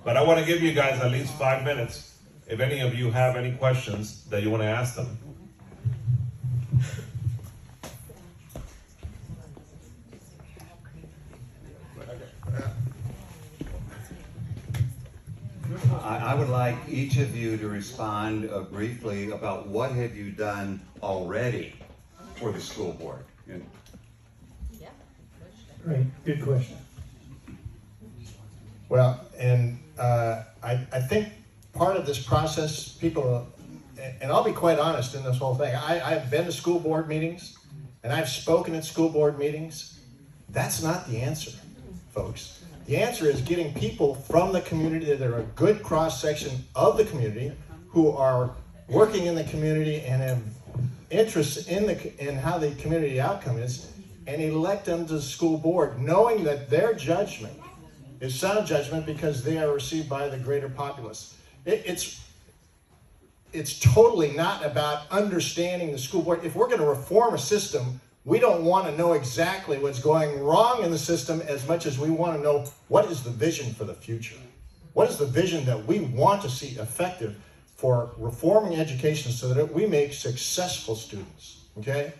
But I want to give you guys at least 5 minutes. If any of you have any questions that you want to ask them. I would like each of you to respond briefly about what have you done already for the school board. Great, good question. Well, and I think part of this process, people, and I'll be quite honest in this whole thing, I've been to school board meetings, and I've spoken at school board meetings. That's not the answer, folks. The answer is getting people from the community that are a good cross-section of the community, who are working in the community and have interest in how the community outcome is, and elect them to the school board, knowing that their judgment is sound judgment because they are received by the greater populace. It's totally not about understanding the school board. If we're going to reform a system, we don't want to know exactly what's going wrong in the system as much as we want to know what is the vision for the future. What is the vision that we want to see effective for reforming education so that we make successful students, okay?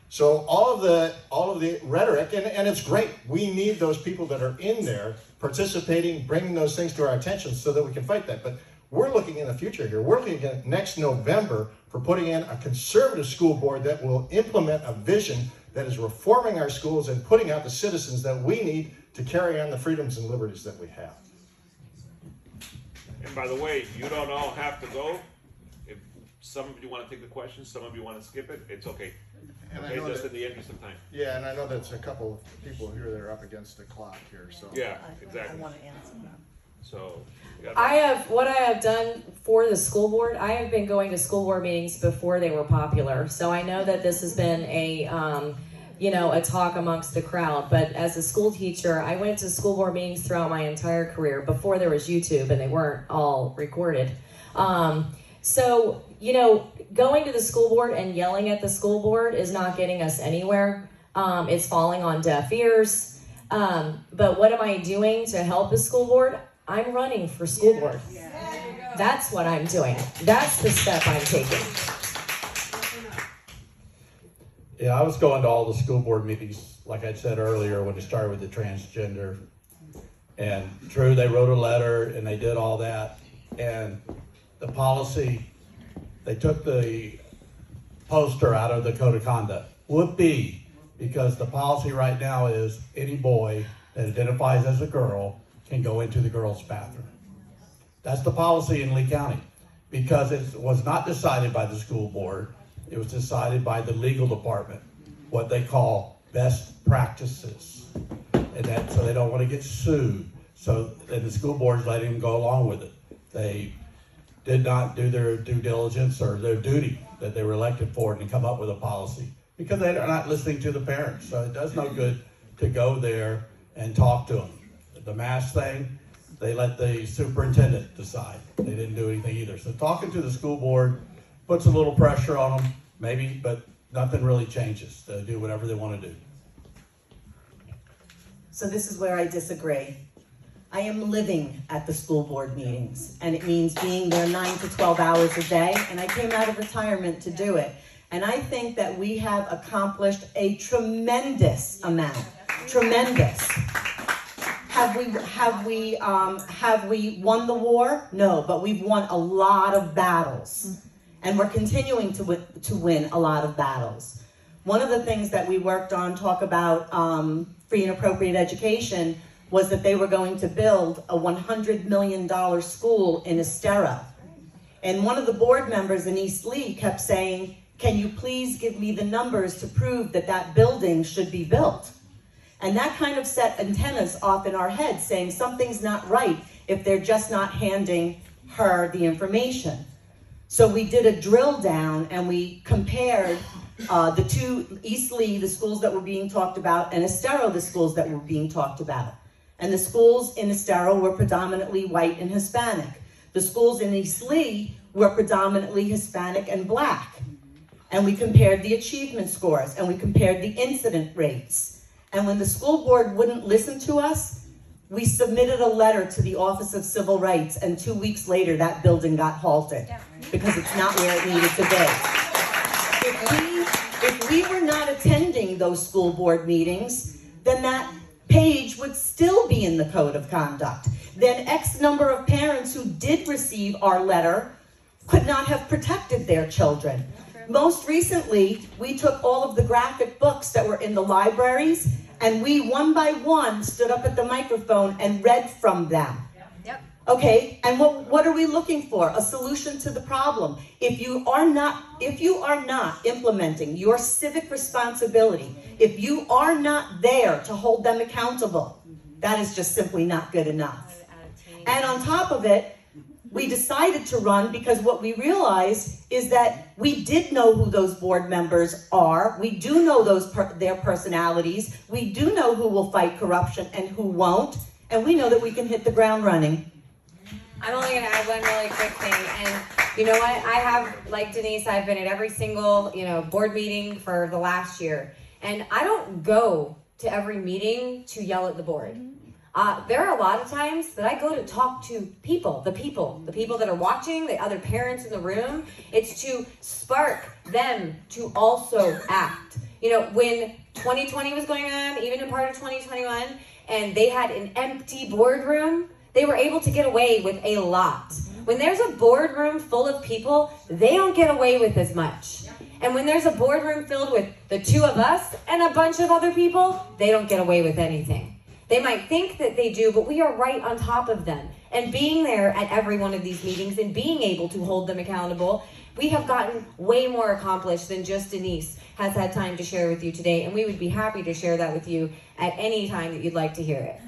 So all of the rhetoric, and it's great. We need those people that are in there participating, bringing those things to our attention so that we can fight that. But we're looking in the future here. We're looking at next November for putting in a conservative school board that will implement a vision that is reforming our schools and putting out the citizens that we need to carry on the freedoms and liberties that we have. And by the way, you don't all have to go. If some of you want to take the question, some of you want to skip it, it's okay. And I Okay, know just that- in the interest of time. Yeah, and I know that's a couple of people here that are up against the clock here, so. Yeah, exactly. I want to answer that. So, you got- What I have done for the school board, I have been going to school board meetings before they were popular. So I know that this has been a talk amongst the crowd. But as a school teacher, I went to school board meetings throughout my entire career before there was YouTube and they weren't all recorded. Going to the school board and yelling at the school board is not getting us anywhere. It's falling on deaf ears. But what am I doing to help the school board? I'm running for school board. That's what I'm doing. That's the step I'm taking. Yeah, I was going to all the school board meetings, like I said earlier, when it started with the transgender. And true, they wrote a letter and they did all that. And the policy, they took the poster out of the code of conduct. Whoopee, because the policy right now is any boy that identifies as a girl can go into the girls' bathroom. That's the policy in Lee County, because it was not decided by the school board. It was decided by the legal department, what they call best practices. And that, so they don't want to get sued. So, and the school board's letting them go along with it. They did not do their due diligence or their duty that they were elected for and come up with a policy, because they are not listening to the parents. So it does no good to go there and talk to them. The mask thing, they let the superintendent decide. They didn't do anything either. So talking to the school board puts a little pressure on them, maybe, but nothing really changes. They do whatever they want to do. So this is where I disagree. I am living at the school board meetings, and it means being there 9 to 12 hours a day, and I came out of retirement to do it. And I think that we have accomplished a tremendous amount. Tremendous. Have we won the war? No, but we've won a lot of battles. And we're continuing to win a lot of battles. One of the things that we worked on, talk about free and appropriate education, was that they were going to build a $100 million school in Estero. And one of the board members in East Lee kept saying, can you please give me the numbers to prove that that building should be built? And that kind of set antennas off in our heads, saying something's not right if they're just not handing her the information. So we did a drill down and we compared the two, East Lee, the schools that were being talked about, and Estero, the schools that were being talked about. And the schools in Estero were predominantly white and Hispanic. The schools in East Lee were predominantly Hispanic and Black. And we compared the achievement scores, and we compared the incident rates. And when the school board wouldn't listen to us, We submitted a letter to the Office of Civil Rights, and 2 weeks later, that building got halted because it's not where it needed to be. If we were not attending those school board meetings, then that page would still be in the code of conduct. Then X number of parents who did receive our letter could not have protected their children. Most recently, we took all of the graphic books that were in the libraries, and we, one by one, stood up at the microphone and read from them. Okay, and what are we looking for? A solution to the problem. If you are not implementing your civic responsibility, if you are not there to hold them accountable, that is just simply not good enough. And on top of it, we decided to run because what we realized is that we did know who those board members are. We do know their personalities. We do know who will fight corruption and who won't. And we know that we can hit the ground running. I'm only going to add one really quick thing. And you know what? I have, like Denise, I've been at every single, board meeting for the last year. And I don't go to every meeting to yell at the board. There are a lot of times that I go to talk to the people that are watching, the other parents in the room. It's to spark them to also act. When 2020 was going on, even in part of 2021, and they had an empty boardroom, they were able to get away with a lot. When there's a boardroom full of people, they don't get away with as much. And when there's a boardroom filled with the two of us and a bunch of other people, they don't get away with anything. They might think that they do, but we are right on top of them. And being there at every one of these meetings and being able to hold them accountable, we have gotten way more accomplished than just Denise has had time to share with you today. And we would be happy to share that with you at any time that you'd like to hear it.